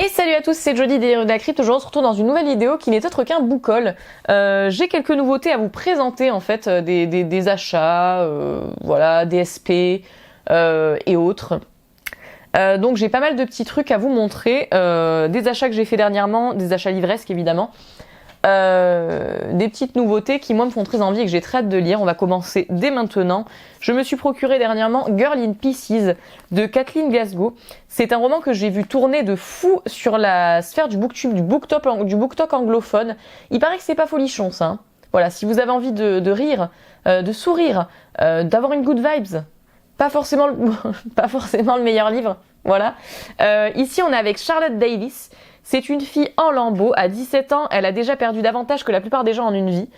Et salut à tous, c'est Jody des Héros de la Crypte. Aujourd'hui on se retrouve dans une nouvelle vidéo qui n'est autre qu'un book haul. J'ai quelques nouveautés à vous présenter en fait, des achats, voilà, des SP et autres. Donc j'ai pas mal de petits trucs à vous montrer, des achats que j'ai fait dernièrement, des achats livresques évidemment. Des petites nouveautés qui moi me font très envie et que j'ai très hâte de lire. On va commencer dès maintenant. Je me suis procuré dernièrement Girl in Pieces de Kathleen Glasgow. C'est un roman que j'ai vu tourner de fou sur la sphère du booktube, du booktalk anglophone. Il paraît que c'est pas folichon ça. Hein. Voilà, si vous avez envie de rire, de sourire, d'avoir une good vibes, pas forcément le meilleur livre. Voilà. Ici on est avec Charlotte Davis. C'est une fille en lambeaux, à 17 ans, elle a déjà perdu davantage que la plupart des gens en une vie,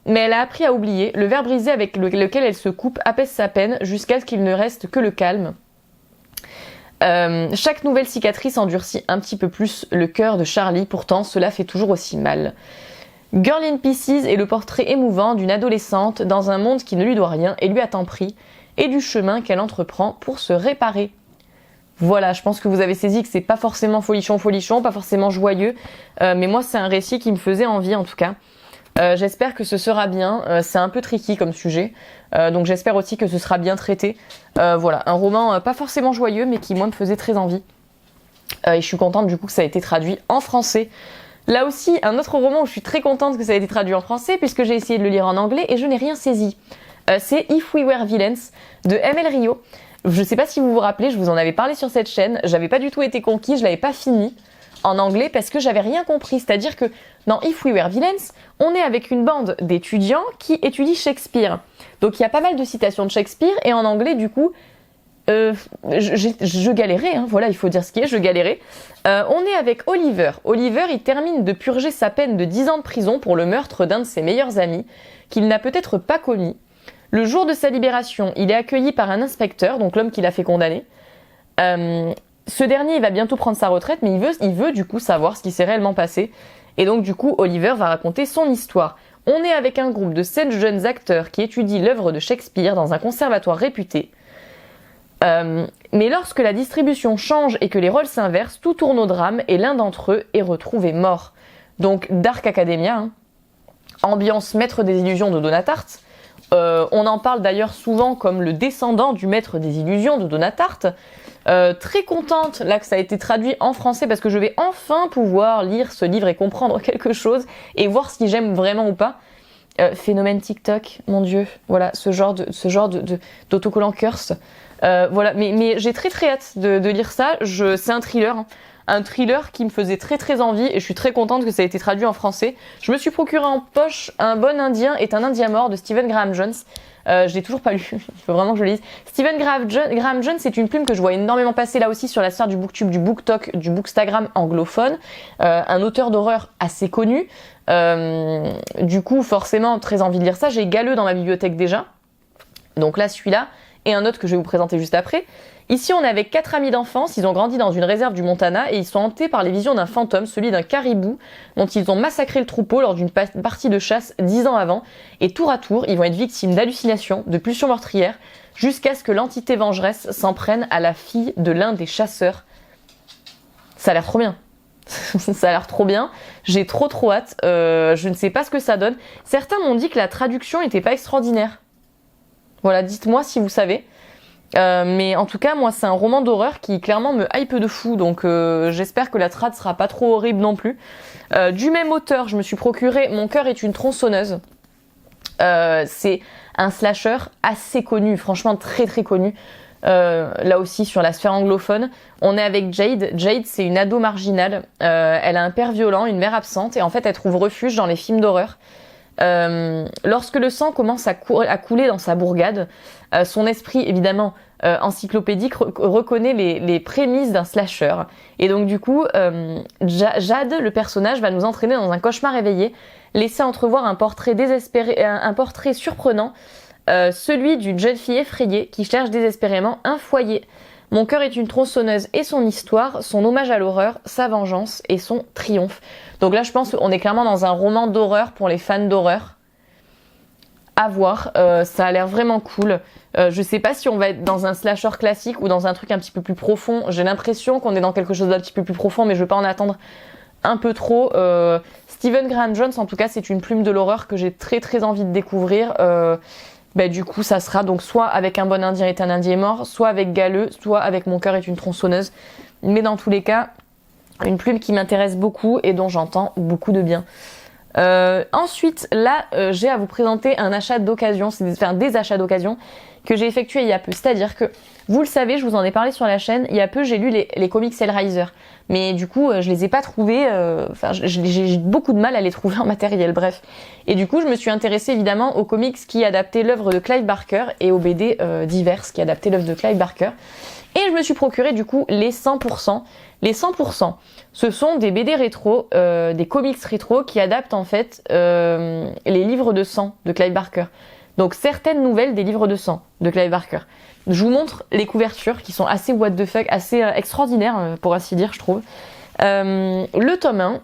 mais elle a appris à oublier. Le verre brisé avec lequel elle se coupe apaise sa peine jusqu'à ce qu'il ne reste que le calme. Chaque nouvelle cicatrice endurcit un petit peu plus le cœur de Charlie, pourtant cela fait toujours aussi mal. Girl in Pieces est le portrait émouvant d'une adolescente dans un monde qui ne lui doit rien et lui a tant pris, et du chemin qu'elle entreprend pour se réparer. Voilà, je pense que vous avez saisi que c'est pas forcément folichon, pas forcément joyeux, mais moi c'est un récit qui me faisait envie en tout cas. J'espère que ce sera bien, c'est un peu tricky comme sujet, donc j'espère aussi que ce sera bien traité. Voilà, un roman pas forcément joyeux, mais qui moi me faisait très envie. Et je suis contente du coup que ça a été traduit en français. Là aussi, un autre roman où je suis très contente que ça ait été traduit en français, puisque j'ai essayé de le lire en anglais et je n'ai rien saisi. C'est If We Were Villains de M.L. Rio. Je sais pas si vous vous rappelez, je vous en avais parlé sur cette chaîne, j'avais pas du tout été conquis, je l'avais pas fini en anglais parce que j'avais rien compris. C'est-à-dire que dans If We Were Villains, on est avec une bande d'étudiants qui étudient Shakespeare. Donc il y a pas mal de citations de Shakespeare et en anglais du coup, je galérais, hein, voilà, il faut dire ce qui est, je galérais. On est avec Oliver. Oliver, il termine de purger sa peine de 10 ans de prison pour le meurtre d'un de ses meilleurs amis qu'il n'a peut-être pas commis. Le jour de sa libération, il est accueilli par un inspecteur, donc l'homme qui l'a fait condamner. Ce dernier, il va bientôt prendre sa retraite, mais il veut du coup savoir ce qui s'est réellement passé. Et donc du coup, Oliver va raconter son histoire. On est avec un groupe de 7 jeunes acteurs qui étudient l'œuvre de Shakespeare dans un conservatoire réputé. Mais lorsque la distribution change et que les rôles s'inversent, tout tourne au drame et l'un d'entre eux est retrouvé mort. Donc Dark Academia, hein. Ambiance maître des illusions de Donatart. On en parle d'ailleurs souvent comme le descendant du maître des illusions de Donatart. Très contente là que ça a été traduit en français parce que je vais enfin pouvoir lire ce livre et comprendre quelque chose et voir si j'aime vraiment ou pas. Phénomène TikTok, mon dieu, voilà, ce genre d'autocollant curse. Voilà, mais j'ai très hâte de lire ça. C'est un thriller. Hein. Un thriller qui me faisait très envie et je suis très contente que ça ait été traduit en français. Je me suis procuré en poche Un bon indien est un indien mort de Stephen Graham Jones. Je l'ai toujours pas lu, il faut vraiment que je le lise. Stephen Graham Jones, c'est une plume que je vois énormément passer là aussi sur la sphère du booktube, du booktalk, du bookstagram anglophone. Un auteur d'horreur assez connu. Du coup, forcément, très envie de lire ça. J'ai Galeux dans ma bibliothèque déjà. Donc là, celui-là. Et un autre que je vais vous présenter juste après. Ici, on est avec 4 amis d'enfance, ils ont grandi dans une réserve du Montana et ils sont hantés par les visions d'un fantôme, celui d'un caribou, dont ils ont massacré le troupeau lors d'une partie de chasse 10 ans avant. Et tour à tour, ils vont être victimes d'hallucinations, de pulsions meurtrières, jusqu'à ce que l'entité vengeresse s'en prenne à la fille de l'un des chasseurs. Ça a l'air trop bien. Ça a l'air trop bien. J'ai trop hâte. Je ne sais pas ce que ça donne. Certains m'ont dit que la traduction n'était pas extraordinaire. Voilà, dites-moi si vous savez. Mais en tout cas, moi, c'est un roman d'horreur qui clairement me hype de fou, donc j'espère que la trad sera pas trop horrible non plus. Du même auteur, je me suis procuré Mon cœur est une tronçonneuse. C'est un slasher assez connu, franchement très connu. Là aussi sur la sphère anglophone. On est avec Jade. Jade, c'est une ado marginale. Elle a un père violent, une mère absente, et en fait, elle trouve refuge dans les films d'horreur. Lorsque le sang commence à couler dans sa bourgade, son esprit évidemment encyclopédique reconnaît les prémices d'un slasher. Et donc du coup, Jade, le personnage, va nous entraîner dans un cauchemar éveillé, laisser entrevoir un portrait désespéré, un portrait surprenant, celui d'une jeune fille effrayée qui cherche désespérément un foyer. Mon cœur est une tronçonneuse et son histoire, son hommage à l'horreur, sa vengeance et son triomphe. Donc là, je pense qu'on est clairement dans un roman d'horreur pour les fans d'horreur. À voir, ça a l'air vraiment cool. Je sais pas si on va être dans un slasher classique ou dans un truc un petit peu plus profond. J'ai l'impression qu'on est dans quelque chose d'un petit peu plus profond, mais je veux pas en attendre un peu trop. Stephen Graham Jones, en tout cas, c'est une plume de l'horreur que j'ai très très envie de découvrir. Du coup, ça sera donc soit avec Un bon indien est un indien mort, soit avec Galeux, soit avec Mon cœur est une tronçonneuse. Mais dans tous les cas, une plume qui m'intéresse beaucoup et dont j'entends beaucoup de bien. Ensuite, là, j'ai à vous présenter un achat d'occasion, des achats d'occasion que j'ai effectués il y a peu. C'est-à-dire que, vous le savez, je vous en ai parlé sur la chaîne, il y a peu, j'ai lu les comics Hellraiser. Mais du coup, je les ai pas trouvés, j'ai beaucoup de mal à les trouver en matériel, bref. Et du coup, je me suis intéressée évidemment aux comics qui adaptaient l'œuvre de Clive Barker et aux BD diverses qui adaptaient l'œuvre de Clive Barker. Et je me suis procuré du coup les 100%. Les 100%, ce sont des BD rétro, des comics rétro qui adaptent en fait les livres de sang de Clive Barker. Donc certaines nouvelles des livres de sang de Clive Barker. Je vous montre les couvertures qui sont assez what the fuck, assez extraordinaires pour ainsi dire je trouve. Le tome 1,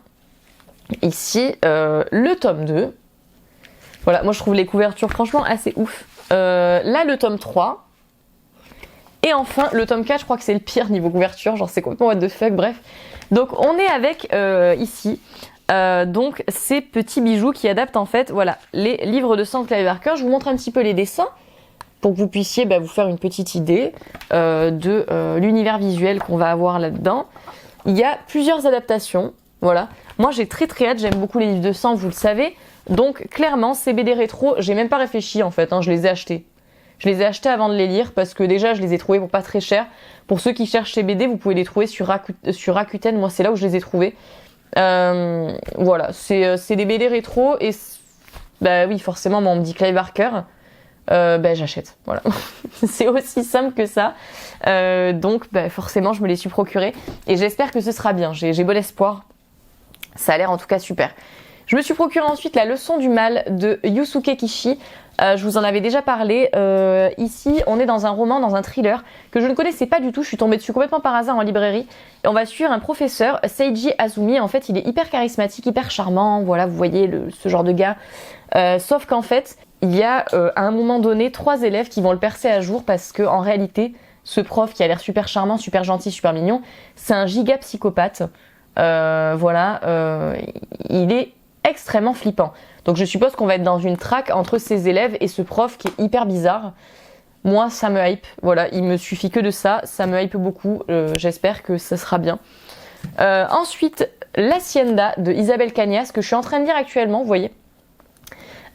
ici, le tome 2. Voilà, moi je trouve les couvertures franchement assez ouf. Là le tome 3. Et enfin, le tome 4, je crois que c'est le pire niveau couverture, genre c'est complètement what the fuck, bref. Donc on est avec, ici, donc ces petits bijoux qui adaptent en fait, voilà, les livres de sang de Clive Barker. Je vous montre un petit peu les dessins, pour que vous puissiez vous faire une petite idée de l'univers visuel qu'on va avoir là-dedans. Il y a plusieurs adaptations, voilà. Moi j'ai très très hâte, j'aime beaucoup les livres de sang, vous le savez. Donc clairement, ces BD rétro, j'ai même pas réfléchi en fait, je les ai achetés. Je les ai achetés avant de les lire parce que déjà je les ai trouvés pour pas très cher. Pour ceux qui cherchent ces BD, vous pouvez les trouver sur Rakuten. Moi c'est là où je les ai trouvés. Voilà, c'est des BD rétro et oui forcément moi on me dit Clive Barker, j'achète. Voilà, c'est aussi simple que ça. Donc forcément je me les suis procurés et j'espère que ce sera bien. J'ai bon espoir. Ça a l'air en tout cas super. Je me suis procuré ensuite La leçon du mal de Yusuke Kishi. Je vous en avais déjà parlé. Ici, on est dans un roman, dans un thriller que je ne connaissais pas du tout. Je suis tombée dessus complètement par hasard en librairie. Et on va suivre un professeur, Seiji Azumi. En fait, il est hyper charismatique, hyper charmant. Voilà, vous voyez ce genre de gars. Sauf qu'en fait, il y a à un moment donné 3 élèves qui vont le percer à jour parce que en réalité, ce prof qui a l'air super charmant, super gentil, super mignon, c'est un giga psychopathe. Il est extrêmement flippant. Donc je suppose qu'on va être dans une traque entre ces élèves et ce prof qui est hyper bizarre. Moi, ça me hype. Voilà, il me suffit que de ça. Ça me hype beaucoup. J'espère que ça sera bien. Ensuite, L'Hacienda de Isabelle Cañas, que je suis en train de lire actuellement, vous voyez.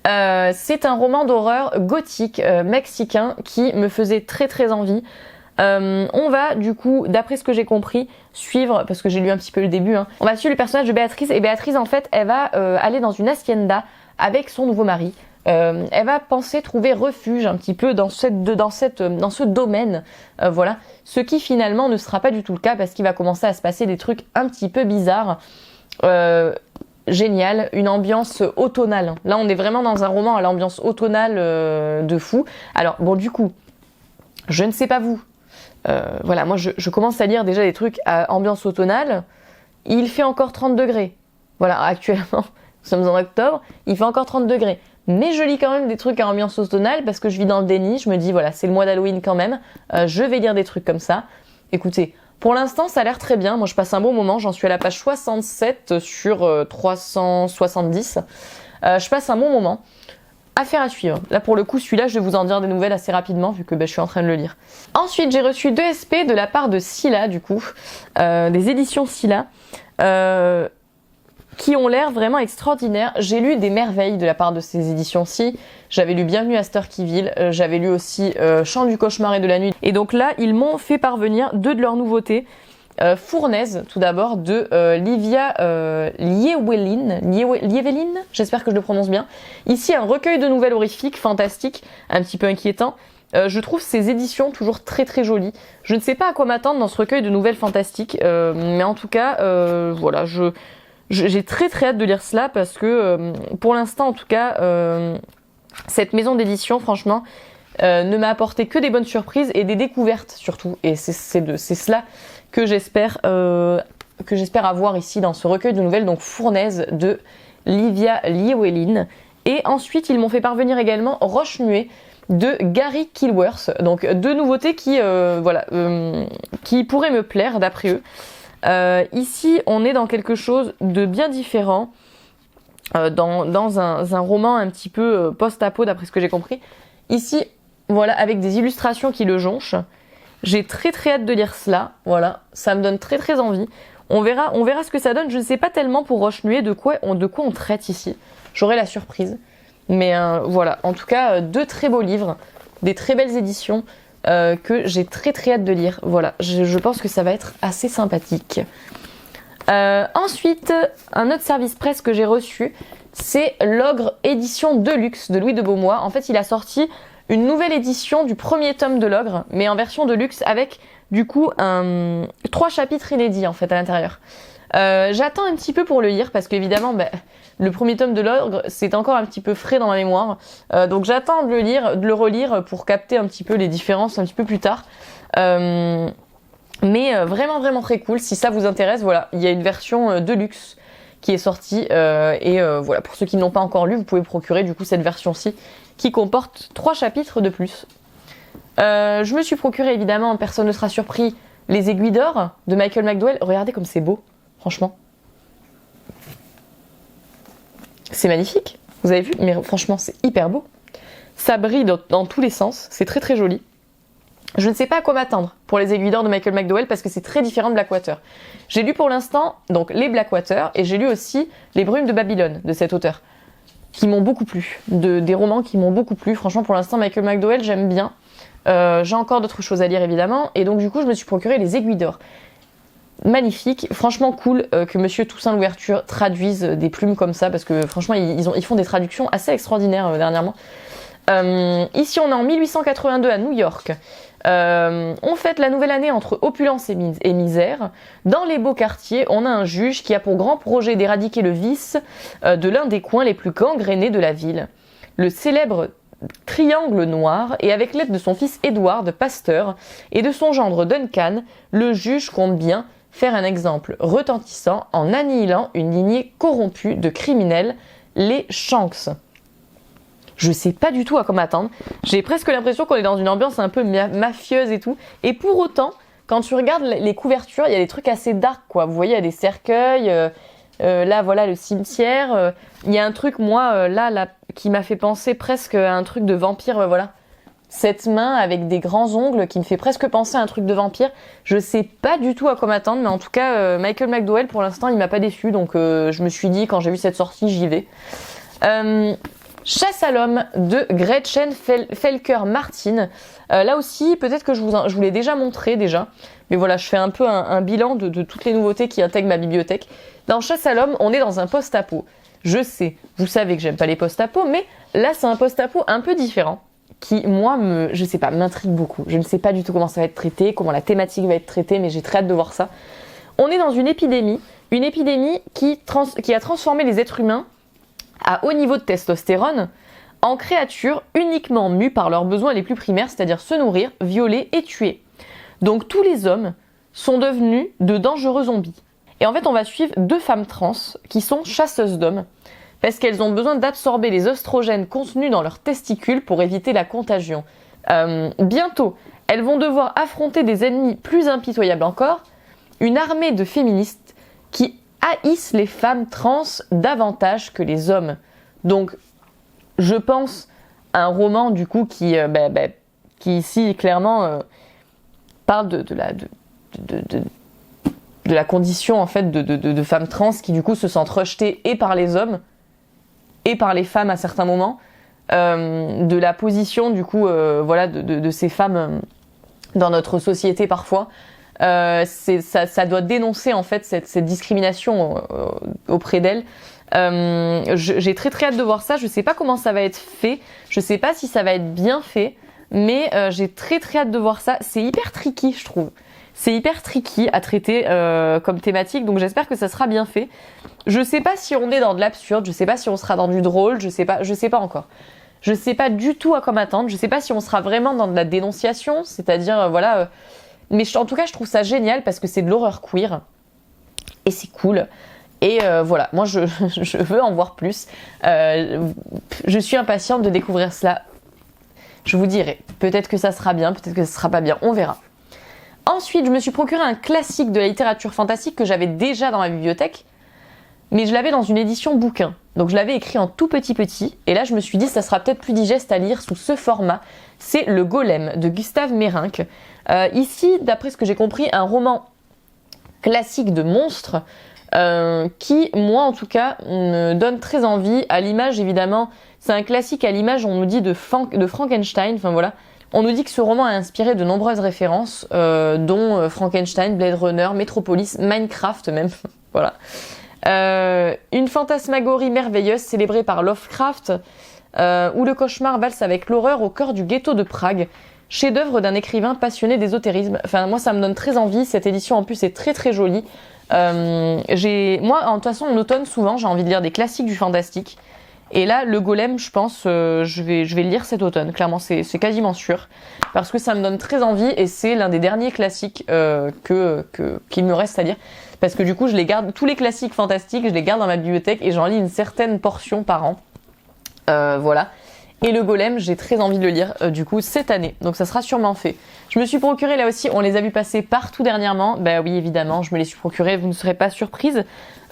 C'est un roman d'horreur gothique mexicain qui me faisait très très envie. On va du coup, d'après ce que j'ai compris, suivre, parce que j'ai lu un petit peu le début, on va suivre le personnage de Béatrice, et Béatrice en fait elle va aller dans une hacienda avec son nouveau mari. Elle va penser trouver refuge un petit peu dans ce domaine, voilà, ce qui finalement ne sera pas du tout le cas parce qu'il va commencer à se passer des trucs un petit peu bizarres. Génial, une ambiance automnale. Là on est vraiment dans un roman à l'ambiance automnale de fou. Alors bon du coup, je ne sais pas vous, voilà, moi je commence à lire déjà des trucs à ambiance automnale. Il fait encore 30 degrés. Voilà, actuellement, nous sommes en octobre, il fait encore 30 degrés. Mais je lis quand même des trucs à ambiance automnale parce que je vis dans le déni. Je me dis, voilà, c'est le mois d'Halloween quand même. Je vais lire des trucs comme ça. Écoutez, pour l'instant, ça a l'air très bien. Moi, je passe un bon moment. J'en suis à la page 67 sur 370. Je passe un bon moment. Affaire à suivre. Là, pour le coup, celui-là, je vais vous en dire des nouvelles assez rapidement, vu que je suis en train de le lire. Ensuite, j'ai reçu 2 SP de la part de Scylla, du coup, des éditions Scylla, qui ont l'air vraiment extraordinaires. J'ai lu des merveilles de la part de ces éditions-ci. J'avais lu Bienvenue à Starkyville, j'avais lu aussi Chant du cauchemar et de la nuit. Et donc là, ils m'ont fait parvenir 2 de leurs nouveautés. Fournaise, tout d'abord, de Livia Lievelin, j'espère que je le prononce bien. Ici, un recueil de nouvelles horrifiques, fantastiques, un petit peu inquiétant. Je trouve ces éditions toujours très très jolies. Je ne sais pas à quoi m'attendre dans ce recueil de nouvelles fantastiques, mais en tout cas, voilà, j'ai très très hâte de lire cela parce que, pour l'instant en tout cas, cette maison d'édition, franchement, ne m'a apporté que des bonnes surprises et des découvertes surtout. Et c'est cela que j'espère avoir ici dans ce recueil de nouvelles, donc Fournaise de Livia Lievelin. Et ensuite, ils m'ont fait parvenir également Roche-Muet de Gary Kilworth. Donc deux nouveautés qui pourraient me plaire d'après eux. Ici, on est dans quelque chose de bien différent, dans un roman un petit peu post-apo d'après ce que j'ai compris. Ici, voilà, avec des illustrations qui le jonchent. J'ai très très hâte de lire cela. Voilà, ça me donne très très envie. On verra ce que ça donne. Je ne sais pas tellement pour Roche-Muet de quoi on traite ici. J'aurai la surprise. Mais voilà, en tout cas, deux très beaux livres, des très belles éditions que j'ai très très hâte de lire. Voilà, je pense que ça va être assez sympathique. Ensuite, un autre service presse que j'ai reçu, c'est l'Ogre édition Deluxe de Louis de Beaumois. En fait, il a sorti une nouvelle édition du premier tome de l'Ogre, mais en version Deluxe avec du coup 3 chapitres inédits en fait à l'intérieur. J'attends un petit peu pour le lire parce qu'évidemment le premier tome de l'Ogre c'est encore un petit peu frais dans ma mémoire, donc j'attends de le relire pour capter un petit peu les différences un petit peu plus tard. Mais vraiment vraiment très cool. Si ça vous intéresse, voilà, il y a une version Deluxe qui est sortie voilà, pour ceux qui ne l'ont pas encore lu, vous pouvez procurer du coup cette version-ci qui comporte 3 chapitres de plus. Je me suis procuré évidemment, personne ne sera surpris, Les Aiguilles d'Or de Michael McDowell. Regardez comme c'est beau, franchement. C'est magnifique, vous avez vu, mais franchement c'est hyper beau. Ça brille dans tous les sens, c'est très très joli. Je ne sais pas à quoi m'attendre pour Les Aiguilles d'Or de Michael McDowell parce que c'est très différent de Blackwater. J'ai lu pour l'instant donc les Blackwater et j'ai lu aussi Les Brumes de Babylone de cet auteur qui m'ont beaucoup plu, des romans qui m'ont beaucoup plu. Franchement pour l'instant Michael McDowell j'aime bien. J'ai encore d'autres choses à lire évidemment et donc du coup je me suis procuré Les Aiguilles d'Or. Magnifique, franchement cool que Monsieur Toussaint Louverture traduise des plumes comme ça parce que franchement ils font des traductions assez extraordinaires dernièrement. Ici on est en 1882 à New York. On fête la nouvelle année entre opulence et misère. Dans les beaux quartiers, on a un juge qui a pour grand projet d'éradiquer le vice de l'un des coins les plus gangrénés de la ville, le célèbre Triangle Noir, et avec l'aide de son fils Edward, pasteur, et de son gendre Duncan, le juge compte bien faire un exemple retentissant en annihilant une lignée corrompue de criminels, les Shanks. Je sais pas du tout à quoi m'attendre. J'ai presque l'impression qu'on est dans une ambiance un peu mafieuse et tout. Et pour autant, quand tu regardes les couvertures, il y a des trucs assez dark, quoi. Vous voyez, il y a des cercueils. Là, voilà, le cimetière. Il y a un truc, moi, là, qui m'a fait penser presque à un truc de vampire, voilà. Cette main avec des grands ongles qui me fait presque penser à un truc de vampire. Je sais pas du tout à quoi m'attendre, mais en tout cas, Michael McDowell, pour l'instant, il m'a pas déçu. Donc, je me suis dit, quand j'ai vu cette sortie, j'y vais. Chasse à l'homme de Gretchen Felker-Martin. Là aussi, peut-être que je vous l'ai déjà montré déjà. Mais voilà, je fais un peu un bilan de toutes les nouveautés qui intègrent ma bibliothèque. Dans Chasse à l'homme, on est dans un post-apo. Je sais, vous savez que j'aime pas les post-apo, mais là, c'est un post-apo un peu différent. Qui, moi, je sais pas, m'intrigue beaucoup. Je ne sais pas du tout comment ça va être traité, comment la thématique va être traitée, mais j'ai très hâte de voir ça. On est dans une épidémie qui a transformé les êtres humains à haut niveau de testostérone en créatures uniquement mues par leurs besoins les plus primaires, c'est-à-dire se nourrir, violer et tuer. Donc tous les hommes sont devenus de dangereux zombies. Et en fait, on va suivre 2 femmes trans qui sont chasseuses d'hommes parce qu'elles ont besoin d'absorber les oestrogènes contenus dans leurs testicules pour éviter la contagion. Bientôt, elles vont devoir affronter des ennemis plus impitoyables encore, une armée de féministes qui haïssent les femmes trans davantage que les hommes. Donc, je pense à un roman du coup qui ici clairement parle de la condition en fait de femmes trans qui du coup se sentent rejetées et par les hommes et par les femmes à certains moments, de la position du coup de ces femmes dans notre société parfois. Ça doit dénoncer en fait cette discrimination auprès d'elles. J'ai très très hâte de voir ça. Je sais pas comment ça va être fait. Je sais pas si ça va être bien fait, mais j'ai très très hâte de voir ça. C'est hyper tricky, je trouve. C'est hyper tricky à traiter comme thématique, donc j'espère que ça sera bien fait. Je sais pas si on est dans de l'absurde, je sais pas si on sera dans du drôle, je sais pas encore. Je sais pas du tout à quoi m'attendre. Je sais pas si on sera vraiment dans de la dénonciation, c'est-à-dire mais en tout cas, je trouve ça génial parce que c'est de l'horreur queer et c'est cool. Et voilà, moi je veux en voir plus. Je suis impatiente de découvrir cela. Je vous dirai, peut-être que ça sera bien, peut-être que ça sera pas bien, on verra. Ensuite, je me suis procuré un classique de la littérature fantastique que j'avais déjà dans ma bibliothèque, mais je l'avais dans une édition bouquin. Donc je l'avais écrit en tout petit, et là je me suis dit ça sera peut-être plus digeste à lire sous ce format. C'est Le Golem de Gustave Meyrink. Ici, d'après ce que j'ai compris, un roman classique de monstres qui, moi en tout cas, me donne très envie. À l'image, évidemment, c'est un classique à l'image, on nous dit de Frankenstein, enfin voilà. On nous dit que ce roman a inspiré de nombreuses références, dont Frankenstein, Blade Runner, Metropolis, Minecraft même, voilà. Une fantasmagorie merveilleuse célébrée par Lovecraft, où le cauchemar valse avec l'horreur au cœur du ghetto de Prague. Chef-d'œuvre d'un écrivain passionné d'ésotérisme. Enfin, moi, ça me donne très envie. Cette édition, en plus, est très très jolie. Moi, de toute façon, en automne, souvent, j'ai envie de lire des classiques du fantastique. Et là, Le Golem, je pense, je vais le lire cet automne. Clairement, c'est quasiment sûr. Parce que ça me donne très envie et c'est l'un des derniers classiques qu'il me reste à lire. Parce que du coup, je les garde, tous les classiques fantastiques, je les garde dans ma bibliothèque et j'en lis une certaine portion par an. Voilà. Et Le Golem, j'ai très envie de le lire, du coup, cette année. Donc ça sera sûrement fait. Je me suis procuré, là aussi, on les a vus passer partout dernièrement. Bah oui, évidemment, je me les suis procurés, vous ne serez pas surprise.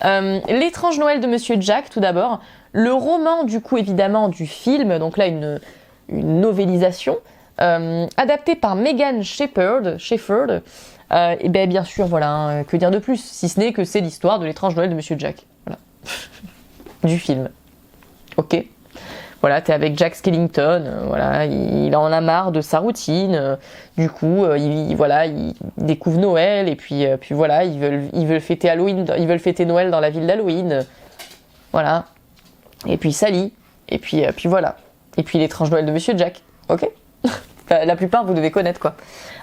L'étrange Noël de Monsieur Jack, tout d'abord. Le roman, du coup, évidemment, du film. Donc là, une novélisation. Adapté par Megan Shepherd. Et ben bien sûr, voilà, hein, que dire de plus, si ce n'est que c'est l'histoire de l'étrange Noël de Monsieur Jack. Voilà. Du film. Ok. Voilà, t'es avec Jack Skellington, voilà, il en a marre de sa routine, du coup, il découvre Noël, et puis voilà, ils veulent fêter Halloween, ils veulent fêter Noël dans la ville d'Halloween, voilà. Et puis Sally, et puis voilà. Et puis l'étrange Noël de Monsieur Jack, ok. La plupart vous devez connaître, quoi.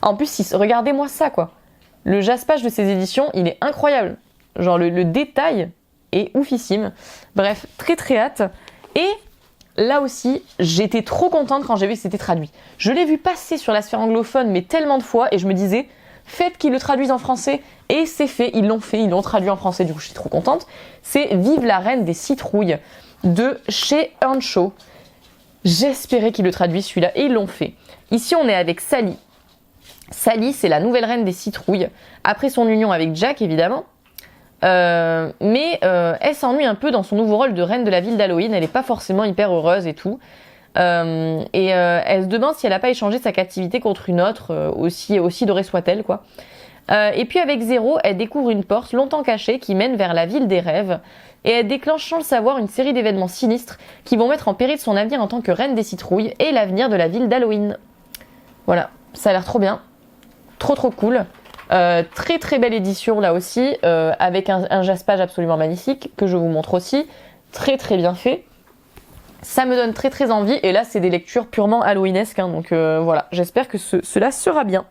En plus, regardez-moi ça, quoi. Le jaspage de ces éditions, il est incroyable. Genre, le détail est oufissime. Bref, très très hâte. Et là aussi, j'étais trop contente quand j'ai vu que c'était traduit. Je l'ai vu passer sur la sphère anglophone, mais tellement de fois, et je me disais, faites qu'ils le traduisent en français. Et c'est fait, ils l'ont traduit en français, du coup je suis trop contente. C'est Vive la Reine des Citrouilles de chez Earnshaw. J'espérais qu'ils le traduisent celui-là, et ils l'ont fait. Ici, on est avec Sally. Sally, c'est la nouvelle reine des citrouilles, après son union avec Jack, évidemment. Mais elle s'ennuie un peu dans son nouveau rôle de reine de la ville d'Halloween. Elle n'est pas forcément hyper heureuse et tout. Elle se demande si elle n'a pas échangé sa captivité contre une autre, aussi dorée soit-elle, quoi. Et puis avec Zéro, elle découvre une porte longtemps cachée qui mène vers la ville des rêves. Et elle déclenche sans le savoir une série d'événements sinistres qui vont mettre en péril son avenir en tant que reine des citrouilles et l'avenir de la ville d'Halloween. Voilà, ça a l'air trop bien. Trop trop cool. Très très belle édition là aussi, avec un jaspage absolument magnifique que je vous montre aussi. Très très bien fait. Ça me donne très très envie et là c'est des lectures purement halloweenesques, hein, donc voilà, j'espère que cela sera bien.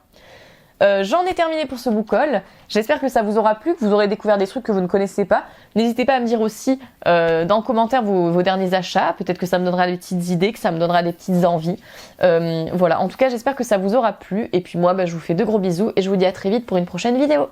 J'en ai terminé pour ce book haul. J'espère que ça vous aura plu, que vous aurez découvert des trucs que vous ne connaissez pas. N'hésitez pas à me dire aussi dans le commentaire vos derniers achats. Peut-être que ça me donnera des petites idées, que ça me donnera des petites envies. Voilà, en tout cas j'espère que ça vous aura plu. Et puis moi je vous fais de gros bisous et je vous dis à très vite pour une prochaine vidéo.